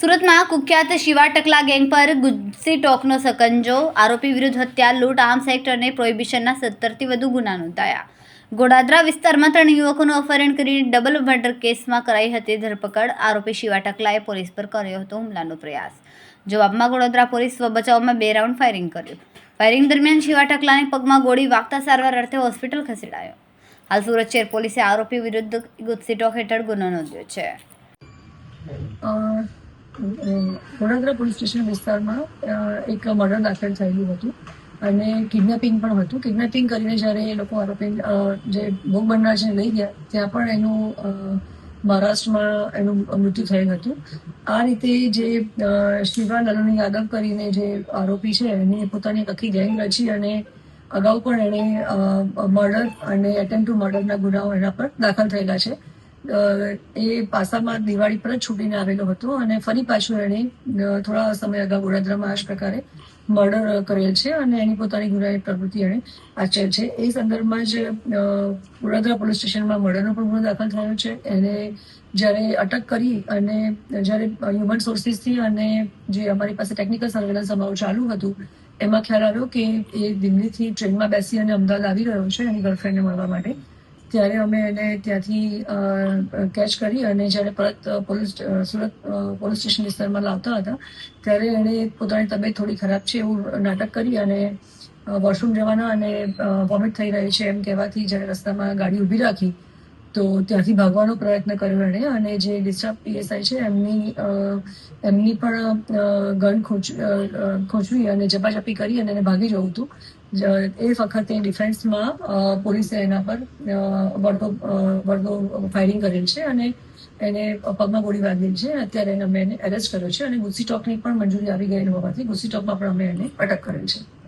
સુરતમાં કુખ્યાત શિવા ટકલા ગેંગ પર ગુજસી ટોકનો સકંજો. આરોપી વિરુદ્ધ હત્યા, લૂંટ, આર્મ્સ એક્ટ અને પ્રોહિબિશનના 17થી વધુ ગુના નોંધાયા. ગોડાદરા વિસ્તારમાં 3 યુવકોનું અપહરણ કરી ડબલ મર્ડર કેસમાં કરાઈ હતી ધરપકડ. આરોપી શિવા ટકલાએ પોલીસ પર કર્યો હતો હુમલાનો પ્રયાસ. જવાબમાં ગોડાદરા પોલીસ સ્વ બચાવમાં 2 રાઉન્ડ ફાયરિંગ કર્યું. ફાયરિંગ દરમિયાન શિવા ટકલાને પગમાં ગોળી વાગતા સારવાર અર્થે હોસ્પિટલ ખસેડાયો. હાલ સુરત શહેર પોલીસે આરોપી વિરુદ્ધ ગુજસી ટોક હેઠળ ગુનો નોંધ્યો છે. વડોદરા પોલીસ સ્ટેશન વિસ્તારમાં એક મર્ડર દાખલ થયેલું હતું અને કિડનેપિંગ પણ હતું. કિડનેપિંગ કરીને જ્યારે એ લોકો આરોપી જે ભોગ બનનાર છે લઈ ગયા ત્યાં પણ એનું મહારાષ્ટ્રમાં એનું મૃત્યુ થયેલ હતું. આ રીતે જે શિવા નલની યાદવ કરીને જે આરોપી છે એને પોતાની આખી ગેંગ રચી અને અગાઉ પણ એણે મર્ડર અને એટેમ્પ ટુ મર્ડરના ગુનાઓ એના પર દાખલ થયેલા છે. એ પાસામાં દિવાળી પર જ છૂટીને આવેલો હતો અને ફરી પાછું એણે થોડા સમય અગાઉ વડોદરામાં આ જ પ્રકારે મર્ડર કરેલ છે અને એની પોતાની ગુનાહિત પ્રવૃત્તિ એણે આચરેલ છે. એ સંદર્ભમાં જ વડોદરા પોલીસ સ્ટેશનમાં મર્ડરનો પણ ગુનો દાખલ થયો છે. એને જ્યારે અટક કરી અને જ્યારે હ્યુમન સોર્સિસથી અને જે અમારી પાસે ટેકનિકલ સર્વેલન્સ અમારું ચાલુ હતું એમાં ખ્યાલ આવ્યો કે એ દિલ્હીથી ટ્રેનમાં બેસી અને અમદાવાદ આવી રહ્યો છે એની ગર્લફ્રેન્ડને મળવા માટે. ત્યારે અમે એને ત્યાંથી કેચ કરી અને જ્યારે પરત સુરત પોલીસ સ્ટેશન વિસ્તારમાં લાવતા હતા ત્યારે એણે પોતાની તબિયત થોડી ખરાબ છે એવું નાટક કરી અને વોશરૂમ જવાના અને વોમિટ થઈ રહી છે એમ કહેવાથી જ્યારે રસ્તામાં ગાડી ઊભી રાખી તો ત્યાંથી ભાગવાનો પ્રયત્ન કર્યો એણે અને જે ડિસ્ટર્બ પીએસઆઈ છે એમની પણ ગન ખોંચવી અને ઝપાઝપી કરી અને એને ભાગી જવું હતું. એ વખતે ડિફેન્સમાં પોલીસે એના પર વળતો ફાયરિંગ કરેલ છે અને એને પગમાં ગોળી વાગેલ છે. અત્યારે અમે એને એરેસ્ટ કર્યો છે અને ગુજસી ટોકની પણ મંજૂરી આવી ગયેલ હોવાથી ગુજસી ટોકમાં પણ અમે એને અટક કરેલ છે.